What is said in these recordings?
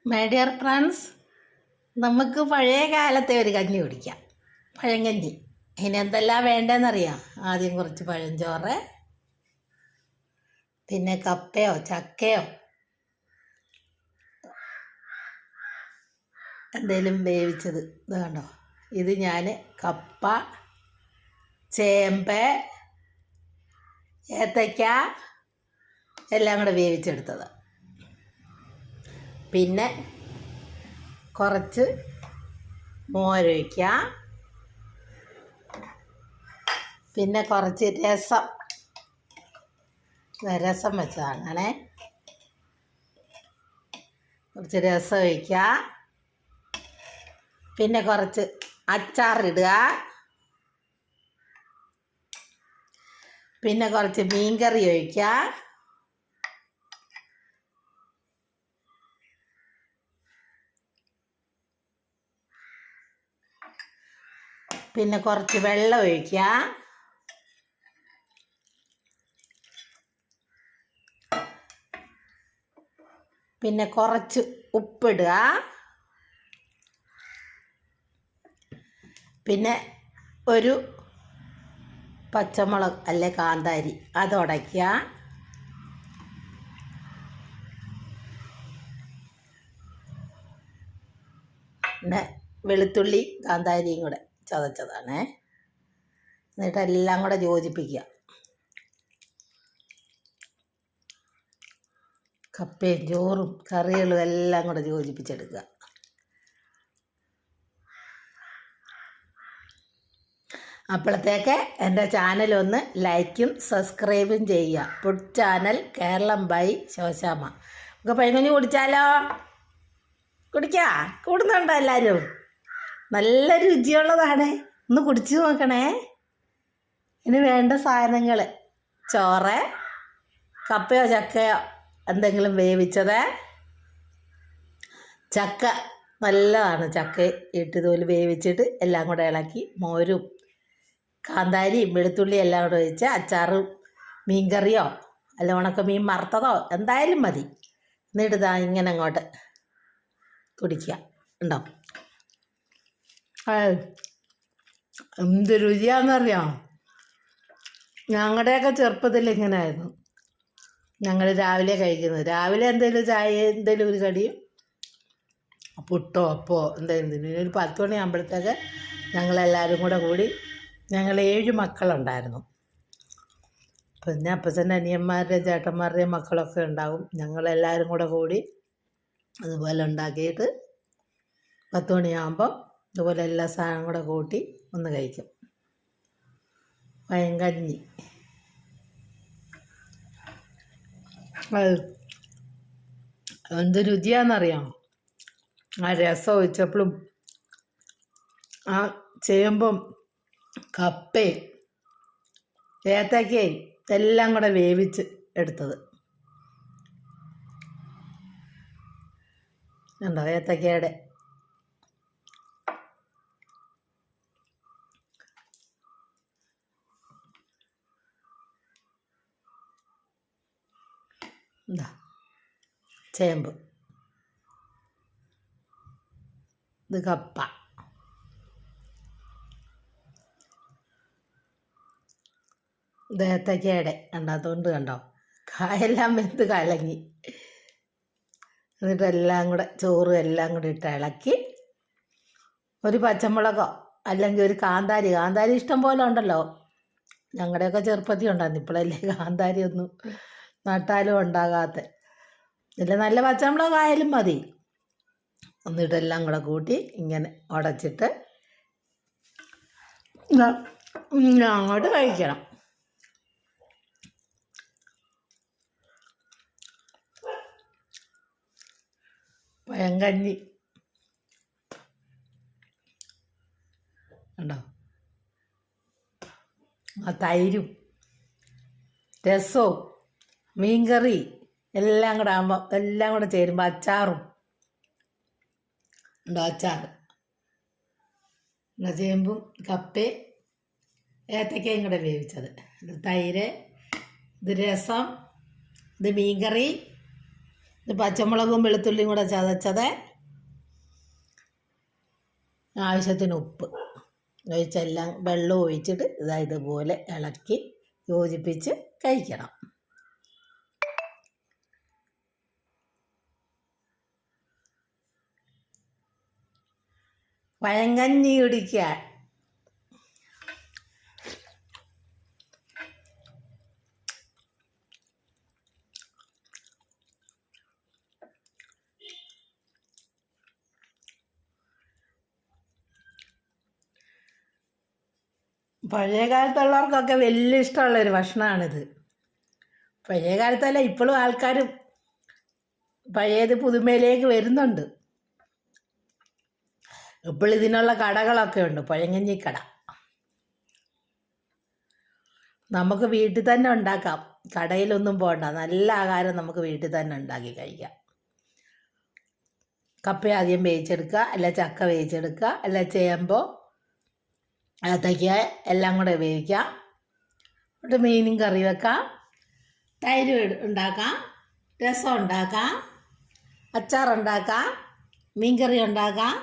My dear friends, നമുക്ക് പഴയ കാലത്തെ ഒരു കഞ്ഞി കുടിക്കാം. പഴങ്കഞ്ഞി. ഇനി എന്തെല്ലാം വേണ്ടതെന്നറിയാം. ആദ്യം കുറച്ച് പഴഞ്ചോറ്, പിന്നെ കപ്പയോ ചക്കയോ എന്തെങ്കിലും വേവിച്ചത്. ഇത് കണ്ടോ, ഇത് ഞാൻ കപ്പ, ചേമ്പ്, ഏത്തയ്ക്ക എല്ലാം കൂടെ വേവിച്ചെടുത്തത്. പിന്നെ കുറച്ച് മോരൊഴിക്കുക, പിന്നെ കുറച്ച് രസം വെച്ചതാണ് അങ്ങനെ. കുറച്ച് രസം ഒഴിക്കുക, പിന്നെ കുറച്ച് അച്ചാറിടുക, പിന്നെ കുറച്ച് മീൻകറി ഒഴിക്കുക, പിന്നെ കുറച്ച് വെള്ളം ഒഴിക്കുക, പിന്നെ കുറച്ച് ഉപ്പിടുക, പിന്നെ ഒരു പച്ചമുളക് അല്ലെ കാന്താരി അത് ഉടയ്ക്കുക, പിന്നെ വെളുത്തുള്ളി കാന്താരിയും കൂടെ ചതച്ചതാണ്. എന്നിട്ട് എല്ലാം കൂടെ യോജിപ്പിക്കുക. കപ്പയും ചോറും കറികളും എല്ലാം കൂടെ യോജിപ്പിച്ചെടുക്കുക. അപ്പോഴത്തേക്ക് എൻ്റെ ചാനലൊന്ന് ലൈക്കും സബ്സ്ക്രൈബും ചെയ്യുക. Food channel Keralam by Shoshamma. നമുക്ക് പഴങ്കഞ്ഞി കുടിച്ചാലോ? കൂടുന്നുണ്ടോ എല്ലാവരും? നല്ല രുചിയുള്ളതാണ്. ഒന്ന് കുടിച്ചു നോക്കണേ. ഇനി വേണ്ട സാധനങ്ങൾ: ചോറ്, കപ്പയോ ചക്കയോ എന്തെങ്കിലും വേവിച്ചത്, ചക്ക നല്ലതാണ്. ചക്ക ഇട്ടതുപോലെ വേവിച്ചിട്ട് എല്ലാം കൂടെ ഇളക്കി മോരും കാന്താരിയും വെളുത്തുള്ളി എല്ലാം കൂടെ ഒഴിച്ച് അച്ചാറും മീൻകറിയോ അല്ല ഉണക്ക മീൻ വറുത്തതോ എന്തായാലും മതി. എന്നിട്ട് ഇങ്ങനെ അങ്ങോട്ട് കുടിക്കുക. ഉണ്ടോ? എന്ത് രുചിയാണെന്നറിയാം. ഞങ്ങളുടെയൊക്കെ ചെറുപ്പത്തിൽ ഇങ്ങനെ ആയിരുന്നു ഞങ്ങൾ രാവിലെ കഴിക്കുന്നത്. രാവിലെ എന്തെങ്കിലും ചായ, എന്തെങ്കിലും ഒരു കടിയും പുട്ടോ അപ്പോ എന്തെങ്കിലും. ഒരു 10 മണിയാകുമ്പോഴത്തേക്ക് ഞങ്ങളെല്ലാവരും കൂടെ കൂടി, ഞങ്ങൾ 7 മക്കളുണ്ടായിരുന്നു. പിന്നെ അപ്പച്ചൻ്റെ അനിയന്മാരുടെയും ചേട്ടന്മാരുടെയും മക്കളൊക്കെ ഉണ്ടാവും. ഞങ്ങളെല്ലാവരും കൂടെ കൂടി അതുപോലെ ഉണ്ടാക്കിയിട്ട് 10 മണിയാകുമ്പോൾ അതുപോലെ എല്ലാ സാധനവും കൂടെ കൂട്ടി ഒന്ന് കഴിക്കും. പഴങ്കഞ്ഞി എന്ത് രുചിയാണെന്നറിയാം. ആ രസം ഒഴിച്ചപ്പോഴും ആ ചേമ്പും കപ്പയും ഏത്തയ്ക്കയും എല്ലാം കൂടെ വേവിച്ച് എടുത്തത്. ഉണ്ടോ? ഏത്തയ്ക്കയുടെ എന്താ ചേമ്പ്, ഇത് കപ്പ, ഇത് ഏത്തയ്ക്കയുടെ അതുകൊണ്ട് കണ്ടോ കായെല്ലാം വെന്ത് കലങ്ങി. എന്നിട്ട് എല്ലാം കൂടെ ചോറും എല്ലാം കൂടെ ഇട്ട് ഇളക്കി ഒരു പച്ചമുളകോ അല്ലെങ്കിൽ ഒരു കാന്താരി ഇഷ്ടം പോലെ ഉണ്ടല്ലോ. ഞങ്ങളുടെയൊക്കെ ചെറുപ്പത്തിൽ ഉണ്ടായിരുന്നു. ഇപ്പോഴല്ലേ കാന്താരി ഒന്നും നട്ടാലും ഉണ്ടാകാത്ത. ഇല്ല, നല്ല പച്ചമുളക് ആയാലും മതി. എന്നിട്ടെല്ലാം കൂടെ കൂട്ടി ഇങ്ങനെ ഉടച്ചിട്ട് അങ്ങോട്ട് കഴിക്കണം. പഴങ്കഞ്ഞി ഉണ്ടോ? ആ തൈരും രസവും മീൻകറി എല്ലാം കൂടെ ആകുമ്പോൾ എല്ലാം കൂടെ ചേരുമ്പോൾ അച്ചാറും ഉണ്ടോ? അച്ചാർ, ചേമ്പും കപ്പയും ഏത്തയ്ക്കയും കൂടെ വേവിച്ചത്, ഇത് തൈര്, ഇത് രസം, ഇത് മീൻകറി, ഇത് പച്ചമുളകും വെളുത്തുള്ളിയും കൂടെ ചതച്ചത്, ആവശ്യത്തിന് ഉപ്പ് ഒഴിച്ചെല്ലാം വെള്ളം ഒഴിച്ചിട്ട് ഇതുപോലെ ഇളക്കി യോജിപ്പിച്ച് കഴിക്കണം. പഴങ്കഞ്ഞി കുടിക്കുക. പഴയ കാലത്തുള്ളവർക്കൊക്കെ വലിയ ഇഷ്ടമുള്ളൊരു ഭക്ഷണമാണിത്. പഴയ കാലത്തല്ല, ഇപ്പോഴും ആൾക്കാർ പഴയത് പുതുമയിലേക്ക് വരുന്നുണ്ട്. ഇപ്പോൾ ഇതിനുള്ള കടകളൊക്കെ ഉണ്ട്, പഴങ്കഞ്ഞിക്കട. നമുക്ക് വീട്ടിൽ തന്നെ ഉണ്ടാക്കാം, കടയിലൊന്നും പോകണ്ട. നല്ല ആഹാരം നമുക്ക് വീട്ടിൽ തന്നെ ഉണ്ടാക്കി കഴിക്കാം. കപ്പ ആദ്യം വേവിച്ചെടുക്കുക, അല്ല ചക്ക വേവിച്ചെടുക്കുക, അല്ല ചേമ്പോ ഏത്തയ്ക്ക എല്ലാം കൂടെ വേവിക്കാം. എന്നിട്ട് മീനും കറി വെക്കാം, തൈര് ഉണ്ടാക്കാം, രസം ഉണ്ടാക്കാം, അച്ചാറുണ്ടാക്കാം, മീൻകറി ഉണ്ടാക്കാം.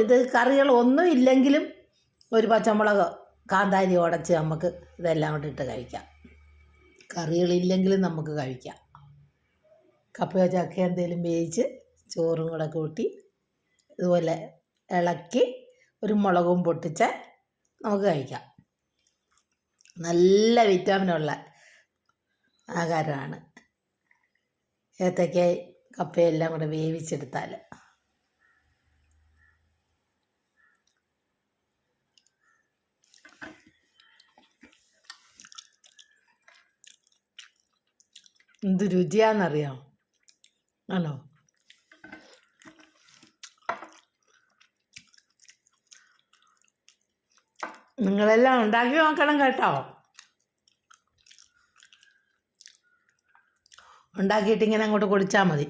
ഇത് കറികളൊന്നും ഇല്ലെങ്കിലും ഒരു പച്ചമുളക് കാന്താരി ഉടച്ച് നമുക്ക് ഇതെല്ലാം കൂടെ ഇട്ട് കഴിക്കാം. കറികളില്ലെങ്കിലും നമുക്ക് കഴിക്കാം. കപ്പയോ ചക്ക എന്തെങ്കിലും വേവിച്ച് ചോറും കൂടെ കൂട്ടി ഇതുപോലെ ഇളക്കി ഒരു മുളകും പൊട്ടിച്ച് നമുക്ക് കഴിക്കാം. നല്ല വിറ്റാമിനുള്ള ആഹാരമാണ് ഏത്തയ്ക്ക കപ്പയെല്ലാം കൂടെ വേവിച്ചെടുത്താൽ. എന്ത് രുചിയാണെന്നറിയാം. ആണോ? നിങ്ങളെല്ലാം ഉണ്ടാക്കി നോക്കണം കേട്ടോ. ഉണ്ടാക്കിയിട്ട് ഇങ്ങനെ അങ്ങോട്ട് കുടിച്ചാൽ മതി.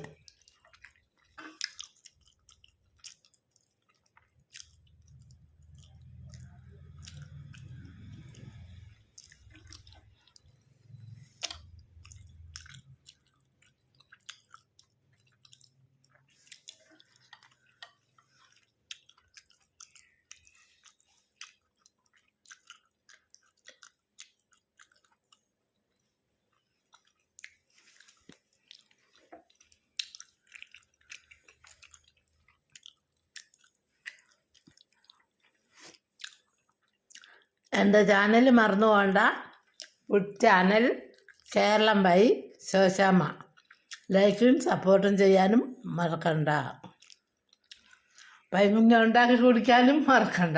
എൻ്റെ ചാനൽ മറന്നു പോകണ്ട. Food channel Keralam by Shoshamma. ലൈക്കും സപ്പോർട്ടും ചെയ്യാനും മറക്കണ്ട. പൈകുഞ്ഞ ഉണ്ടാക്കി കുടിക്കാനും മറക്കണ്ട.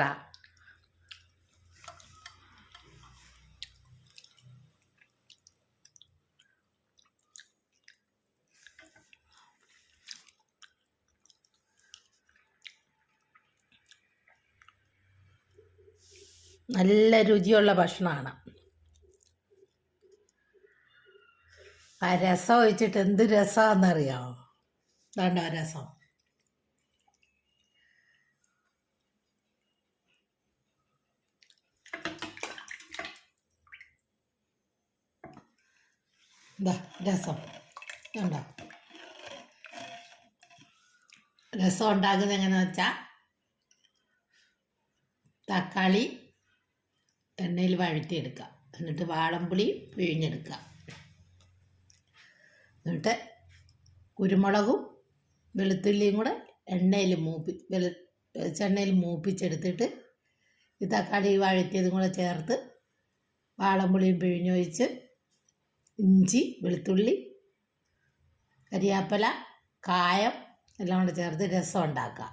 നല്ല രുചിയുള്ള ഭക്ഷണമാണ്. ആ രസം ഒഴിച്ചിട്ട് എന്ത് രസമാണെന്നറിയാമോ? വേണ്ട രസം. എന്താ രസം ഉണ്ടോ? രസം ഉണ്ടാക്കുന്നത് എങ്ങനെയാണെന്ന് വെച്ചാൽ തക്കാളി എണ്ണയിൽ വഴറ്റിയെടുക്കുക, എന്നിട്ട് വാളംപുളി പിഴിഞ്ഞെടുക്കുക, എന്നിട്ട് കുരുമുളകും വെളുത്തുള്ളിയും കൂടെ വെളിച്ചെണ്ണയിൽ മൂപ്പിച്ചെടുത്തിട്ട് ഈ തക്കാളി വഴറ്റിയതും കൂടെ ചേർത്ത് വാളംപുളിയും പിഴിഞ്ഞൊഴിച്ച് ഇഞ്ചി വെളുത്തുള്ളി കരിയാപ്പല കായം എല്ലാം കൂടെ ചേർത്ത് രസം ഉണ്ടാക്കുക.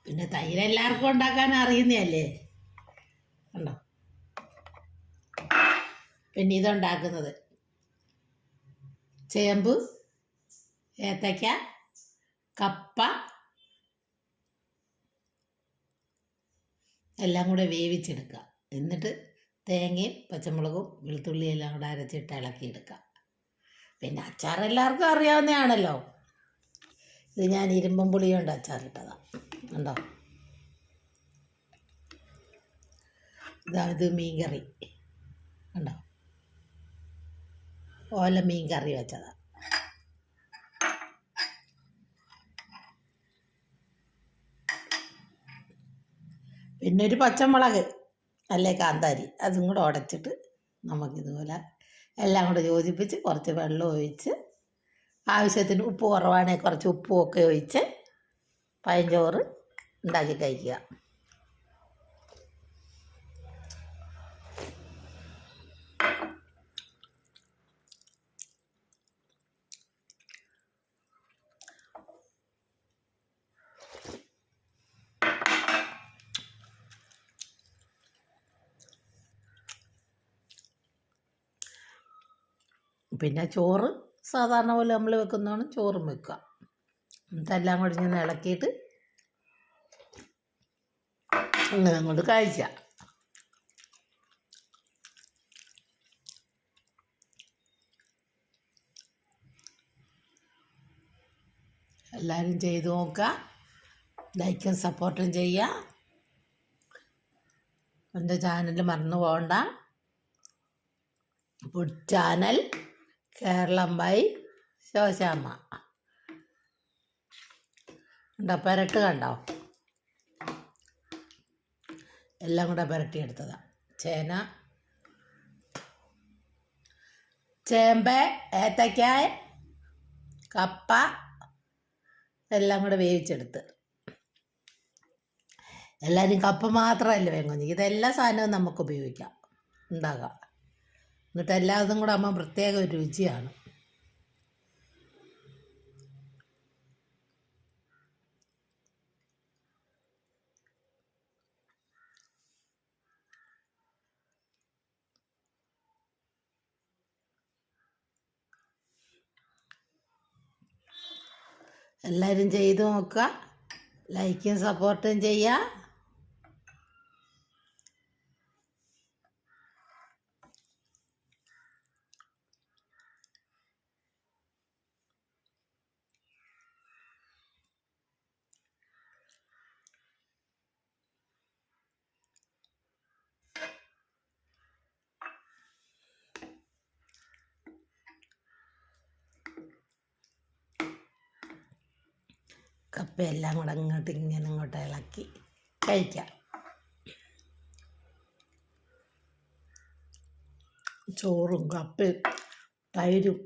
പിന്നെ തൈര് എല്ലാവർക്കും ഉണ്ടാക്കാൻ അറിയുന്നതല്ലേ, ഉണ്ടോ? പിന്നെ ഇതുണ്ടാക്കുന്നത് ചേമ്പ്, ഏത്തയ്ക്ക, കപ്പ എല്ലാം കൂടെ വേവിച്ചെടുക്കുക. എന്നിട്ട് തേങ്ങയും പച്ചമുളകും വെളുത്തുള്ളിയും എല്ലാം കൂടെ അരച്ചിട്ട് ഇളക്കിയെടുക്കുക. പിന്നെ അച്ചാർ എല്ലാവർക്കും അറിയാവുന്നതാണല്ലോ. ഇത് ഞാൻ ഇരുമ്പം പുളി കൊണ്ട് അച്ചാറിട്ടതാണ്, ഉണ്ടോ? ഇത് മീൻകറി, ഉണ്ടോ? ഓല മീൻ കറി വെച്ചതാണ്. പിന്നെ ഒരു പച്ചമുളക് അല്ലേ കാന്താരി അതും കൂടെ ഉടച്ചിട്ട് നമുക്കിതുപോലെ എല്ലാം കൂടെ യോജിപ്പിച്ച് കുറച്ച് വെള്ളം ഒഴിച്ച് ആവശ്യത്തിന് ഉപ്പ് കുറവാണെങ്കിൽ കുറച്ച് ഉപ്പും ഒക്കെ ഒഴിച്ച് പഴഞ്ചോറ് ഉണ്ടാക്കി കഴിക്കുക. പിന്നെ ചോറ് സാധാരണ പോലെ നമ്മൾ വെക്കുന്നതാണ് ചോറും വെക്കുക. എന്നിട്ടെല്ലാം കൂടി ഇങ്ങനെ ഇളക്കിയിട്ട് ഇങ്ങനെ അങ്ങോട്ട് കഴിക്കുക. എല്ലാവരും ചെയ്ത് നോക്കുക, ലൈക്കും സപ്പോർട്ടും ചെയ്യുക. എൻ്റെ ചാനൽ മറന്നു പോകണ്ട. Food channel Keralam by Shoshamma. ഉണ്ടോ പെരട്ട് കണ്ടോ? എല്ലാം കൂടെ പുരട്ടിയെടുത്തതാണ്. ചേന, ചേമ്പ്, ഏത്തക്കായ, കപ്പ എല്ലാം കൂടെ വേവിച്ചെടുത്ത്. എല്ലാവരും കപ്പ മാത്രമല്ല വേങ്ങുന്നത്, ഇതെല്ലാ സാധനവും നമുക്ക് ഉപയോഗിക്കാം, ഉണ്ടാകാം. എന്നിട്ട് എല്ലാതും കൂടെ ആകുമ്പോൾ പ്രത്യേക ഒരു രുചിയാണ്. എല്ലാവരും ചെയ്ത് നോക്കുക, ലൈക്കും സപ്പോർട്ടും ചെയ്യുക. കപ്പയെല്ലാം കൂടെ അങ്ങോട്ട് ഇങ്ങോട്ട് ഇളക്കി കഴിക്കാം. ചോറും കപ്പയും തൈരും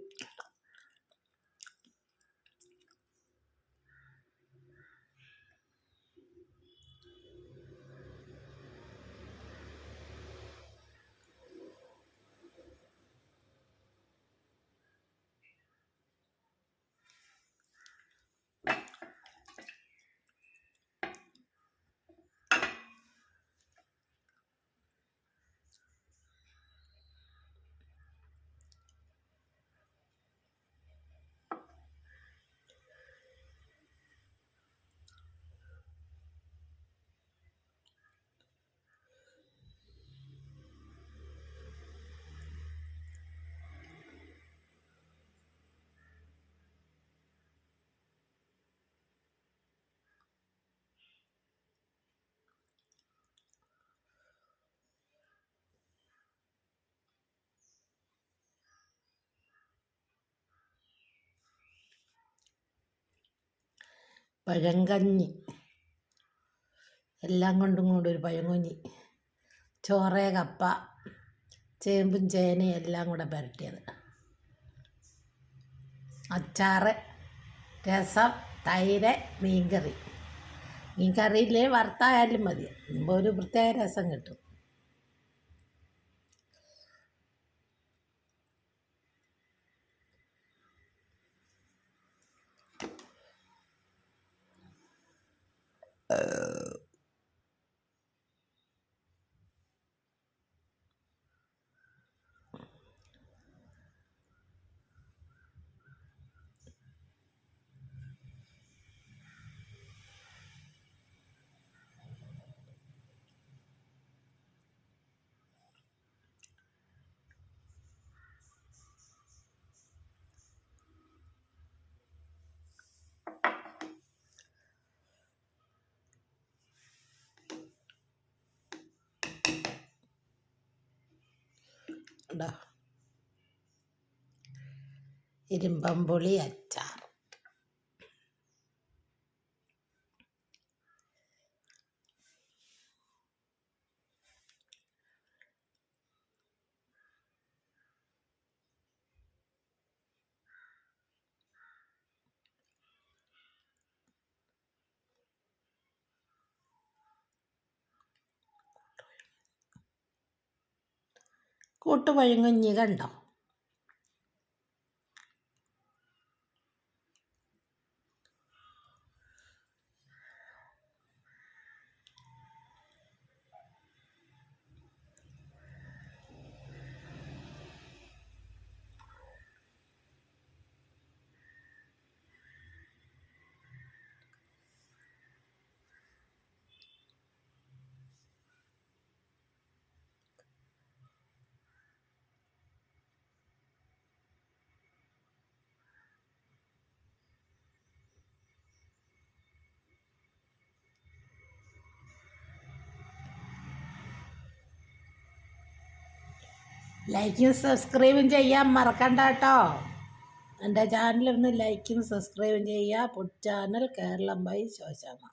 പഴങ്കഞ്ഞി എല്ലാം കൊണ്ടും കൂടി ഒരു പഴങ്കഞ്ഞി. ചോറ്, കപ്പ, ചേമ്പും ചേനയും എല്ലാം കൂടെ പുരട്ടിയത്, അച്ചാറ്, രസം, തൈര്, മീൻകറി. മീൻകറിയില്ലേ വറുത്തായാലും മതി, അപ്പോൾ ഒരു പ്രത്യേക രസം കിട്ടും. ഉണ്ടോ? ഇരുമ്പമ്പുളി അച്ചാർ. കൂട്ടുപഴങ്കഞ്ഞി കണ്ടോ? ലൈക്കും സബ്സ്ക്രൈബും ചെയ്യാൻ മറക്കണ്ട കേട്ടോ. എൻ്റെ ചാനലൊന്ന് ലൈക്കും സബ്സ്ക്രൈബും ചെയ്യുക. Food channel Keralam by Shoshamma.